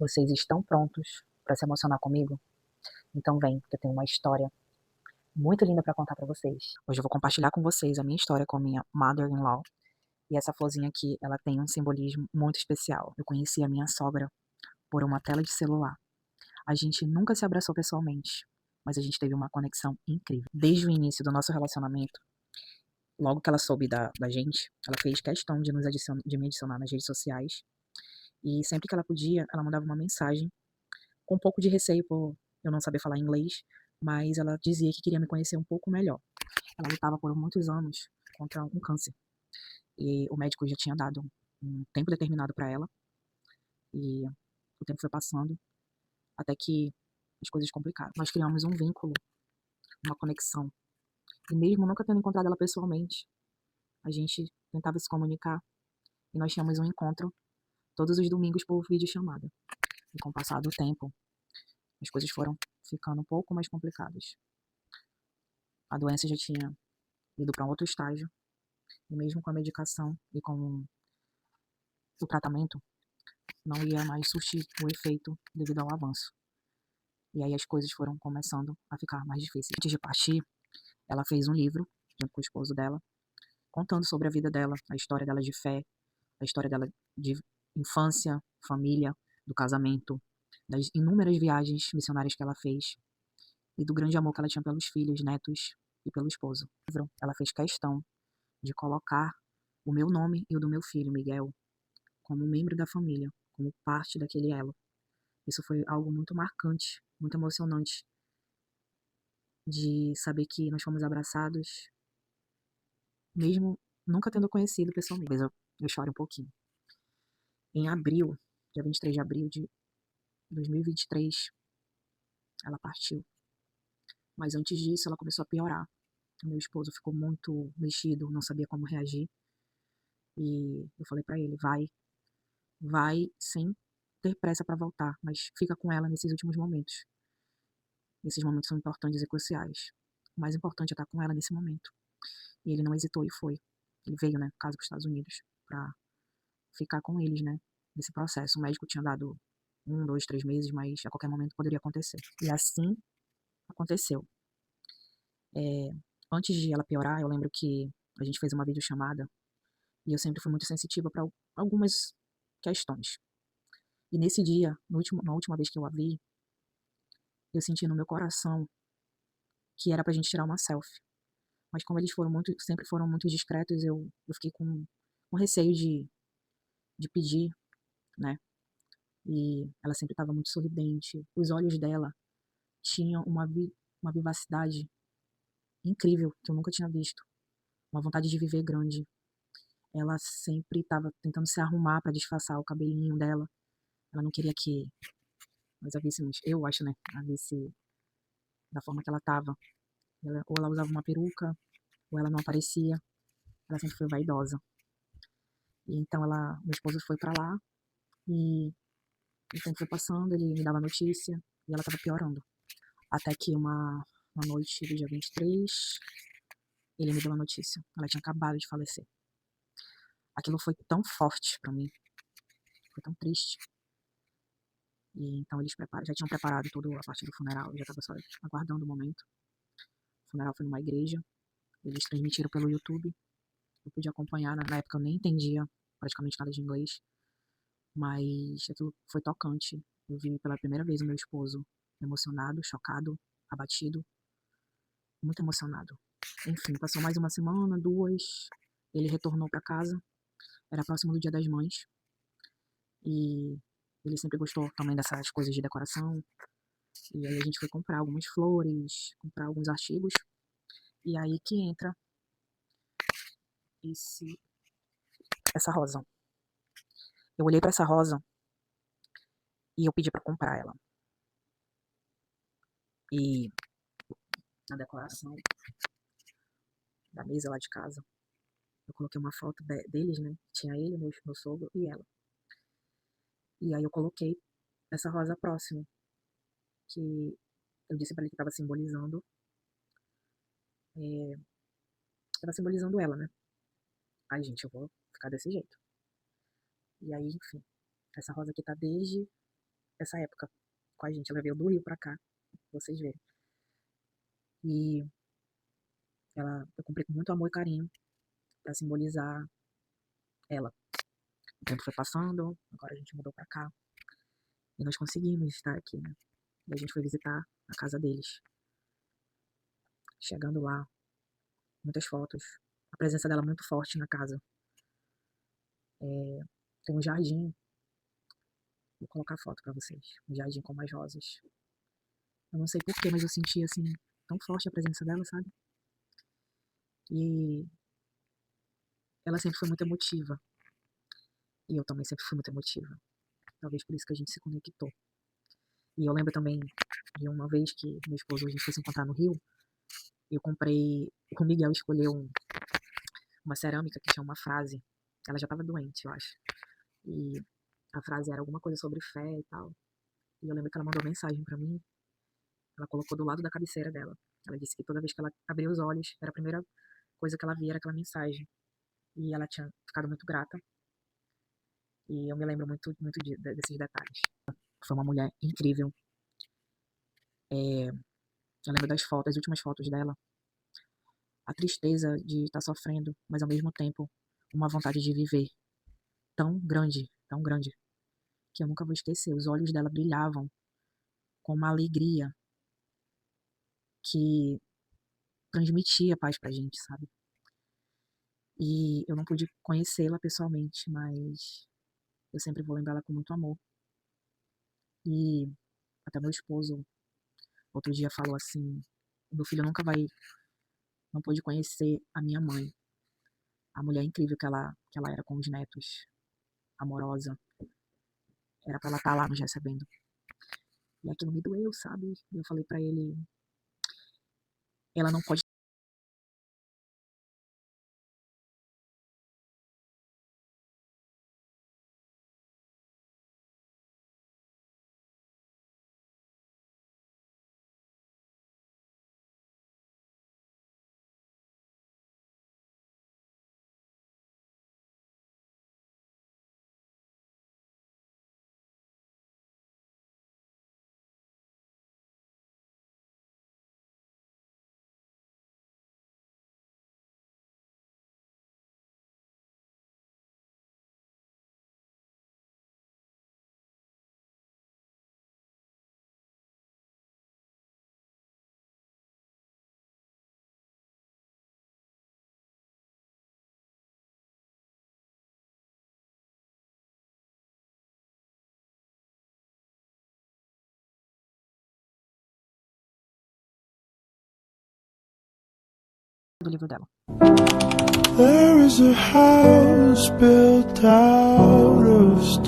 Vocês estão prontos para se emocionar comigo? Então vem, que eu tenho uma história muito linda para contar para vocês. Hoje eu vou compartilhar com vocês a minha história com a minha mother-in-law. E essa florzinha aqui, ela tem um simbolismo muito especial. Eu conheci a minha sogra por uma tela de celular. A gente nunca se abraçou pessoalmente, mas a gente teve uma conexão incrível. Desde o início do nosso relacionamento, logo que ela soube da gente, ela fez questão de de me adicionar nas redes sociais. E sempre que ela podia, ela mandava uma mensagem com um pouco de receio por eu não saber falar inglês, mas ela dizia que queria me conhecer um pouco melhor. Ela lutava por muitos anos contra um câncer e o médico já tinha dado um tempo determinado para ela e o tempo foi passando até que as coisas complicaram. Nós criamos um vínculo, uma conexão e mesmo nunca tendo encontrado ela pessoalmente, a gente tentava se comunicar e nós tínhamos um encontro todos os domingos por videochamada. E com o passar do tempo, as coisas foram ficando um pouco mais complicadas. A doença já tinha ido para um outro estágio, e mesmo com a medicação e com o tratamento, não ia mais surtir o efeito devido ao avanço. E aí as coisas foram começando a ficar mais difíceis. Antes de partir, ela fez um livro, junto com o esposo dela, contando sobre a vida dela, a história dela de fé, a história dela de infância, família, do casamento, das inúmeras viagens missionárias que ela fez e do grande amor que ela tinha pelos filhos, netos e pelo esposo. Ela fez questão de colocar o meu nome e o do meu filho, Miguel, como membro da família, como parte daquele elo. Isso foi algo muito marcante, muito emocionante, de saber que nós fomos abraçados, mesmo nunca tendo conhecido pessoalmente. Mas eu choro um pouquinho. Em abril, dia 23 de abril de 2023, ela partiu. Mas antes disso, ela começou a piorar. O meu esposo ficou muito mexido, não sabia como reagir. E eu falei pra ele, vai sem ter pressa para voltar, mas fica com ela nesses últimos momentos. Esses momentos são importantes e cruciais. O mais importante é estar com ela nesse momento. E ele não hesitou e foi. Ele veio, né, no caso, para os Estados Unidos, para ficar com eles, né, nesse processo. O médico tinha dado 1, 2, 3 meses, mas a qualquer momento poderia acontecer. E assim aconteceu. Antes de ela piorar, eu lembro que a gente fez uma videochamada e eu sempre fui muito sensitiva para algumas questões. E nesse dia, na última vez que eu a vi, eu senti no meu coração que era pra gente tirar uma selfie. Mas como eles sempre foram muito discretos, eu fiquei com receio de pedir, né? E ela sempre estava muito sorridente. Os olhos dela tinham uma vivacidade incrível que eu nunca tinha visto. Uma vontade de viver grande. Ela sempre estava tentando se arrumar para disfarçar o cabelinho dela. Ela não queria que nós a víssemos, eu acho, né? A visse da forma que ela estava. Ou ela usava uma peruca, ou ela não aparecia. Ela sempre foi vaidosa. E então meu esposo foi pra lá e o tempo foi passando, ele me dava notícia e ela tava piorando. Até que uma noite do dia 23, ele me deu a notícia. Ela tinha acabado de falecer. Aquilo foi tão forte pra mim, foi tão triste. E então eles já tinham preparado toda a parte do funeral, eu já tava só aguardando o momento. O funeral foi numa igreja, eles transmitiram pelo YouTube. Eu pude acompanhar, na época eu nem entendia praticamente nada de inglês, mas aquilo foi tocante. Eu vi pela primeira vez o meu esposo emocionado, chocado, abatido, muito emocionado. Enfim, passou mais uma semana, 2, ele retornou para casa, era próximo do Dia das Mães, e ele sempre gostou também dessas coisas de decoração, e aí a gente foi comprar algumas flores, comprar alguns artigos, e aí que entra essa rosa. Eu olhei para essa rosa e eu pedi para comprar ela. E na decoração da mesa lá de casa, eu coloquei uma foto deles, né? Tinha ele, meu sogro e ela. E aí eu coloquei essa rosa próxima, que eu disse pra ele que tava simbolizando ela, né? Ai, gente, eu vou ficar desse jeito. E aí, enfim, essa rosa aqui tá desde essa época com a gente. Ela veio do Rio pra cá, pra vocês verem. E eu comprei com muito amor e carinho pra simbolizar ela. O tempo foi passando, agora a gente mudou pra cá. E nós conseguimos estar aqui, né? E a gente foi visitar a casa deles. Chegando lá, muitas fotos. A presença dela muito forte na casa. Tem um jardim. Vou colocar a foto pra vocês. Um jardim com umas rosas. Eu não sei porquê, mas eu senti, assim, tão forte a presença dela, sabe? E ela sempre foi muito emotiva. E eu também sempre fui muito emotiva. Talvez por isso que a gente se conectou. E eu lembro também de uma vez que meu esposo, a gente foi se encontrar no Rio. Eu comprei. O Miguel escolheu uma cerâmica que tinha uma frase. Ela já tava doente, eu acho. E a frase era alguma coisa sobre fé e tal. E eu lembro que ela mandou mensagem pra mim. Ela colocou do lado da cabeceira dela. Ela disse que toda vez que ela abria os olhos, era a primeira coisa que ela via era aquela mensagem. E ela tinha ficado muito grata. E eu me lembro muito, muito desses detalhes. Foi uma mulher incrível. Eu lembro das fotos, das últimas fotos dela. A tristeza de estar sofrendo, mas ao mesmo tempo uma vontade de viver tão grande, que eu nunca vou esquecer. Os olhos dela brilhavam com uma alegria que transmitia paz pra gente, sabe? E eu não pude conhecê-la pessoalmente, mas eu sempre vou lembrar ela com muito amor. E até meu esposo outro dia falou assim: meu filho não pôde conhecer a minha mãe, a mulher incrível que ela era com os netos, amorosa. Era pra ela estar lá nos recebendo. E aquilo me doeu, sabe? E eu falei pra ele: ela não pode do livro dela. There is a house built out of stone.